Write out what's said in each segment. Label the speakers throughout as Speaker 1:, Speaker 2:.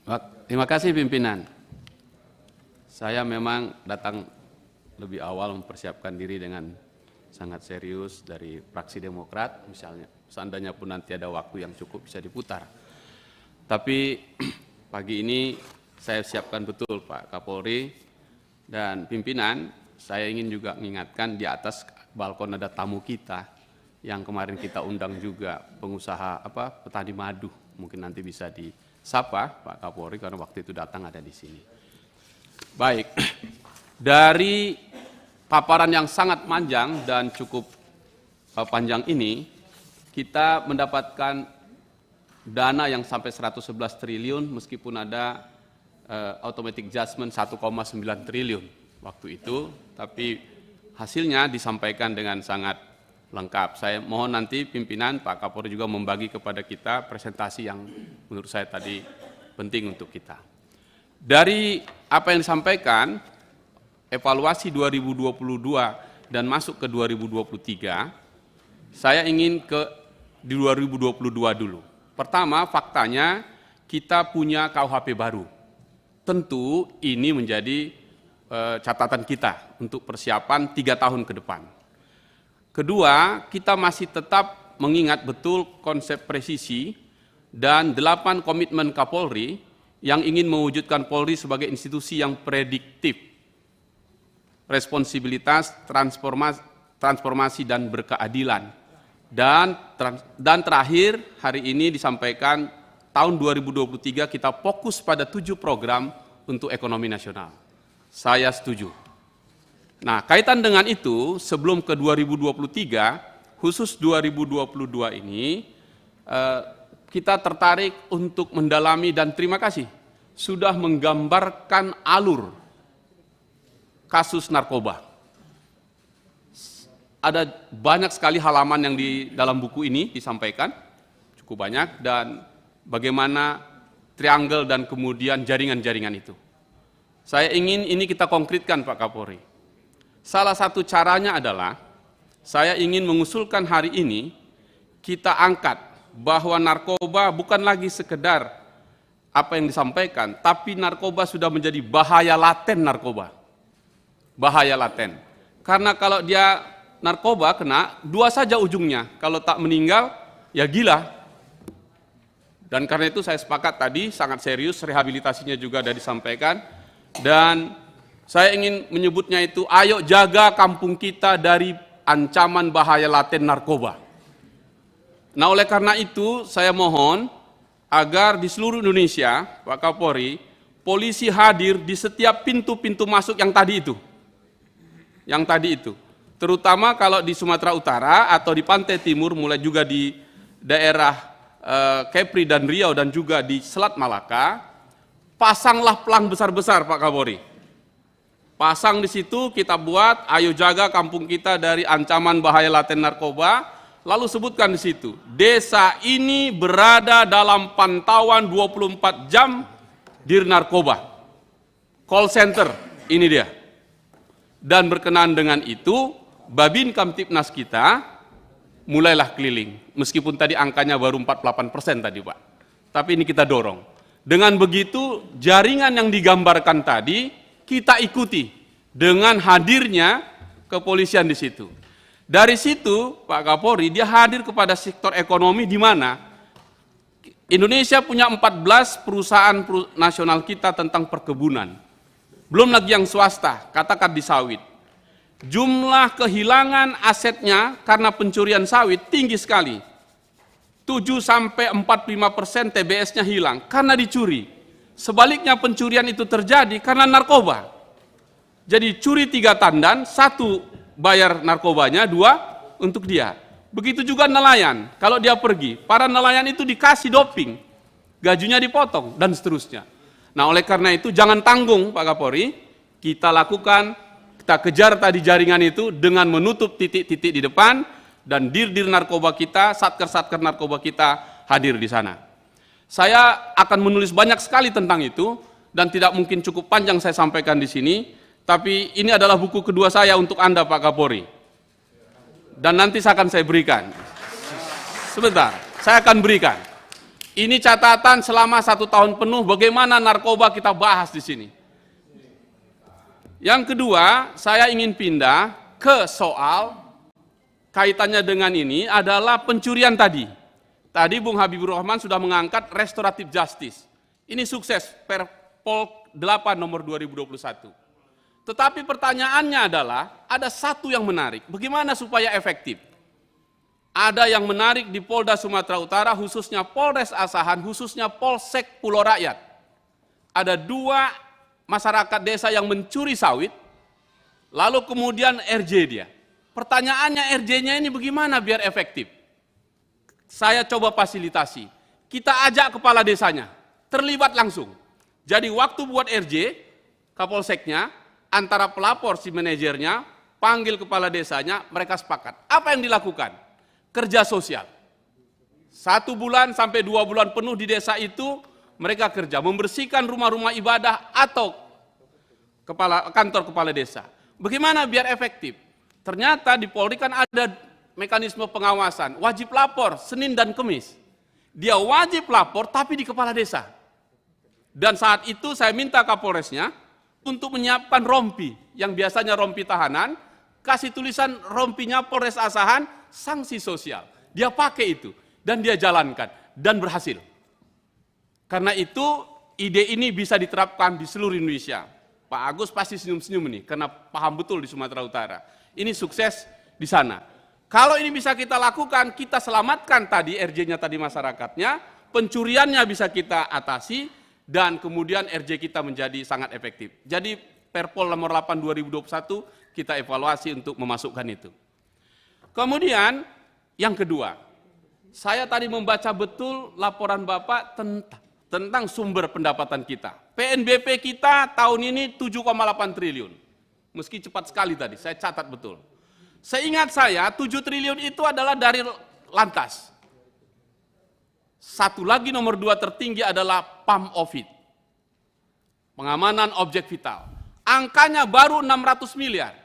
Speaker 1: Terima kasih pimpinan. Saya memang datang lebih awal mempersiapkan diri dengan sangat serius dari fraksi Demokrat, misalnya. Seandainya pun nanti ada waktu yang cukup bisa diputar. Tapi pagi ini saya siapkan betul Pak Kapolri dan pimpinan. Saya ingin juga mengingatkan di atas balkon ada tamu kita yang kemarin kita undang juga, pengusaha petani madu. Mungkin nanti bisa disapa Pak Kapolri karena waktu itu datang ada di sini. Baik, dari paparan yang sangat panjang dan cukup panjang ini, kita mendapatkan dana yang sampai 111 triliun meskipun ada automatic adjustment 1,9 triliun waktu itu, tapi hasilnya disampaikan dengan sangat lengkap. Saya mohon nanti pimpinan Pak Kapolri juga membagi kepada kita presentasi yang menurut saya tadi penting untuk kita. Dari apa yang disampaikan, evaluasi 2022 dan masuk ke 2023, saya ingin di 2022 dulu. Pertama, faktanya kita punya KUHP baru. Tentu ini menjadi catatan kita untuk persiapan 3 tahun ke depan. Kedua, kita masih tetap mengingat betul konsep presisi dan 8 komitmen Kapolri yang ingin mewujudkan Polri sebagai institusi yang prediktif, responsibilitas, transformasi dan berkeadilan. Dan terakhir, hari ini disampaikan tahun 2023 kita fokus pada 7 program untuk ekonomi nasional. Saya setuju. Nah, kaitan dengan itu, sebelum ke 2023, khusus 2022 ini, kita tertarik untuk mendalami dan terima kasih sudah menggambarkan alur kasus narkoba. Ada banyak sekali halaman yang di dalam buku ini disampaikan, cukup banyak, dan bagaimana triangle dan kemudian jaringan-jaringan itu. Saya ingin ini kita konkretkan Pak Kapolri. Salah satu caranya adalah, saya ingin mengusulkan hari ini, kita angkat bahwa narkoba bukan lagi sekedar apa yang disampaikan, tapi narkoba sudah menjadi bahaya laten narkoba. Bahaya laten. Karena kalau dia narkoba kena, 2 saja ujungnya. Kalau tak meninggal, ya gila. Dan karena itu saya sepakat tadi, sangat serius, rehabilitasinya juga sudah disampaikan. Dan saya ingin menyebutnya itu, ayo jaga kampung kita dari ancaman bahaya laten narkoba. Nah, oleh karena itu, saya mohon agar di seluruh Indonesia, Pak Kapolri, polisi hadir di setiap pintu-pintu masuk yang tadi itu. Yang tadi itu. Terutama kalau di Sumatera Utara atau di Pantai Timur, mulai juga di daerah Kepri dan Riau dan juga di Selat Malaka, pasanglah pelang besar-besar Pak Kapolri. Pasang di situ, kita buat, ayo jaga kampung kita dari ancaman bahaya laten narkoba. Lalu sebutkan di situ, desa ini berada dalam pantauan 24 jam Dir Narkoba. Call center, ini dia. Dan berkenaan dengan itu, Babin Kamtipnas kita mulailah keliling. Meskipun tadi angkanya baru 48% tadi Pak. Tapi ini kita dorong. Dengan begitu, jaringan yang digambarkan tadi, kita ikuti dengan hadirnya kepolisian di situ. Dari situ, Pak Kapolri, dia hadir kepada sektor ekonomi di mana Indonesia punya 14 perusahaan nasional kita tentang perkebunan. Belum lagi yang swasta, katakan di sawit. Jumlah kehilangan asetnya karena pencurian sawit tinggi sekali. 7-45% TBS-nya hilang karena dicuri. Sebaliknya pencurian itu terjadi karena narkoba. Jadi curi 3 tandan, 1 bayar narkobanya, 2 untuk dia. Begitu juga nelayan, kalau dia pergi, para nelayan itu dikasih doping, gajinya dipotong, dan seterusnya. Nah, oleh karena itu jangan tanggung Pak Kapolri, kita lakukan, kita kejar tadi jaringan itu dengan menutup titik-titik di depan, dan dir-dir narkoba kita, satker-satker narkoba kita hadir di sana. Saya akan menulis banyak sekali tentang itu, dan tidak mungkin cukup panjang saya sampaikan di sini, tapi ini adalah buku kedua saya untuk Anda Pak Kapolri. Dan nanti akan saya berikan. Sebentar, saya akan berikan. Ini catatan selama 1 tahun penuh bagaimana narkoba kita bahas di sini. Yang kedua, saya ingin pindah ke soal kaitannya dengan ini adalah pencurian tadi. Tadi Bung Habibur Rahman sudah mengangkat restoratif justice. Ini sukses Perpol 8 nomor 2021. Tetapi pertanyaannya adalah, ada satu yang menarik, bagaimana supaya efektif? Ada yang menarik di Polda Sumatera Utara, khususnya Polres Asahan, khususnya Polsek Pulau Rakyat. Ada 2 masyarakat desa yang mencuri sawit, lalu kemudian RJ dia. Pertanyaannya RJ-nya ini bagaimana biar efektif? Saya coba fasilitasi. Kita ajak kepala desanya, terlibat langsung. Jadi waktu buat RJ, Kapolseknya, antara pelapor si manajernya, panggil kepala desanya, mereka sepakat. Apa yang dilakukan? Kerja sosial. 1 bulan sampai 2 bulan penuh di desa itu mereka kerja, membersihkan rumah-rumah ibadah atau kantor kepala desa. Bagaimana biar efektif? Ternyata di Polri kan ada mekanisme pengawasan, wajib lapor Senin dan Kemis. Dia wajib lapor tapi di kepala desa. Dan saat itu saya minta Kapolresnya untuk menyiapkan rompi, yang biasanya rompi tahanan, kasih tulisan rompinya Polres Asahan, sanksi sosial. Dia pakai itu, dan dia jalankan, dan berhasil. Karena itu, ide ini bisa diterapkan di seluruh Indonesia. Pak Agus pasti senyum-senyum nih, karena paham betul di Sumatera Utara. Ini sukses di sana. Kalau ini bisa kita lakukan, kita selamatkan tadi RJ-nya tadi masyarakatnya, pencuriannya bisa kita atasi, dan kemudian RJ kita menjadi sangat efektif. Jadi Perpol nomor 8 2021 kita evaluasi untuk memasukkan itu. Kemudian yang kedua, saya tadi membaca betul laporan Bapak tentang sumber pendapatan kita. PNBP kita tahun ini 7,8 triliun. Meski cepat sekali tadi, saya catat betul. Seingat saya 7 triliun itu adalah dari Lantas. Satu lagi nomor 2 tertinggi adalah PAM-OVID. Pengamanan objek vital. Angkanya baru 600 miliar.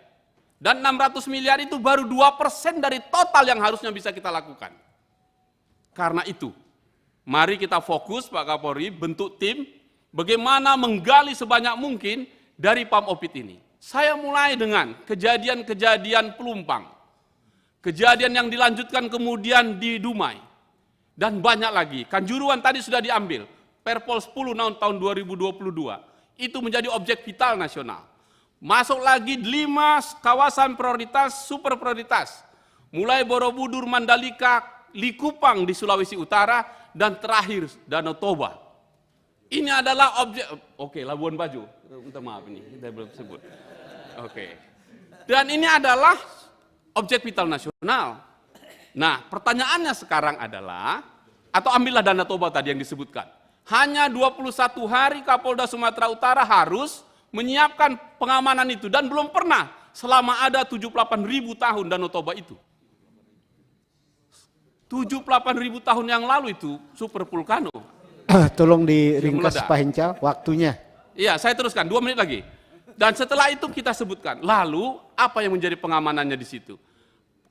Speaker 1: Dan 600 miliar itu baru 2% dari total yang harusnya bisa kita lakukan. Karena itu, mari kita fokus Pak Kapolri, bentuk tim, bagaimana menggali sebanyak mungkin dari PAM-OVID ini. Saya mulai dengan kejadian-kejadian Pelumpang. Kejadian yang dilanjutkan kemudian di Dumai. Dan banyak lagi. Kanjuruhan tadi sudah diambil. Perpol 10 tahun 2022. Itu menjadi objek vital nasional. Masuk lagi 5 kawasan prioritas, super prioritas. Mulai Borobudur, Mandalika, Likupang di Sulawesi Utara, dan terakhir Danau Toba. Ini adalah objek, oke, Labuan Bajo. Minta maaf ini, kita belum sebut. Oke. Dan ini adalah objek vital nasional. Nah, pertanyaannya sekarang adalah, atau ambillah Danau Toba tadi yang disebutkan. Hanya 21 hari Kapolda Sumatera Utara harus menyiapkan pengamanan itu. Dan belum pernah selama ada 78.000 tahun Danau Toba itu. 78.000 tahun yang lalu itu super vulkano.
Speaker 2: Tolong diringkas Pak Hinca waktunya.
Speaker 1: Iya, saya teruskan, 2 menit lagi. Dan setelah itu kita sebutkan, lalu apa yang menjadi pengamanannya di situ?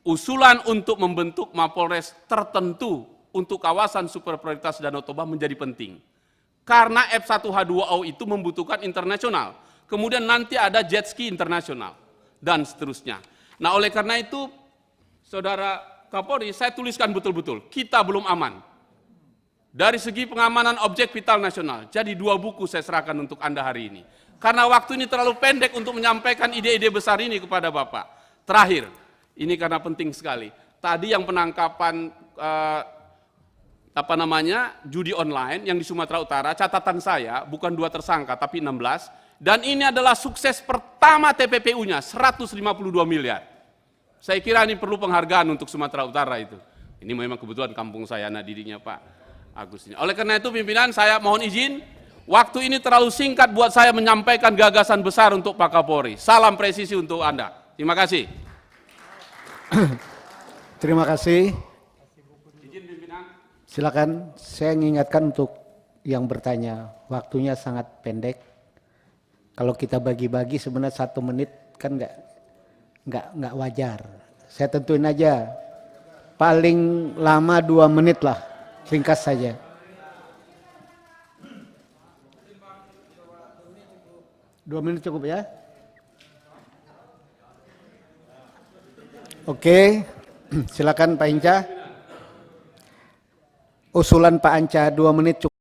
Speaker 1: Usulan untuk membentuk Mapolres tertentu untuk kawasan super prioritas Danau Toba menjadi penting. Karena F1H2O itu membutuhkan internasional. Kemudian nanti ada jet ski internasional. Dan seterusnya. Nah oleh karena itu, Saudara Kapolri, saya tuliskan betul-betul, kita belum aman. Dari segi pengamanan objek vital nasional. Jadi 2 buku saya serahkan untuk Anda hari ini. Karena waktu ini terlalu pendek untuk menyampaikan ide-ide besar ini kepada Bapak. Terakhir, ini karena penting sekali. Tadi yang penangkapan judi online yang di Sumatera Utara, catatan saya bukan 2 tersangka tapi 16, dan ini adalah sukses pertama TPPU-nya 152 miliar. Saya kira ini perlu penghargaan untuk Sumatera Utara itu. Ini memang kebetulan kampung saya, anak didiknya Pak Agus ini. Oleh karena itu pimpinan, saya mohon izin, waktu ini terlalu singkat buat saya menyampaikan gagasan besar untuk Pak Kapolri. Salam presisi untuk Anda. Terima kasih.
Speaker 2: Terima kasih. Silakan, saya mengingatkan untuk yang bertanya, waktunya sangat pendek. Kalau kita bagi-bagi sebenarnya 1 menit kan nggak wajar. Saya tentuin aja, paling lama 2 menit lah, ringkas saja. 2 menit cukup ya? Oke, silakan Pak Hinca. Usulan Pak Anca 2 menit cukup.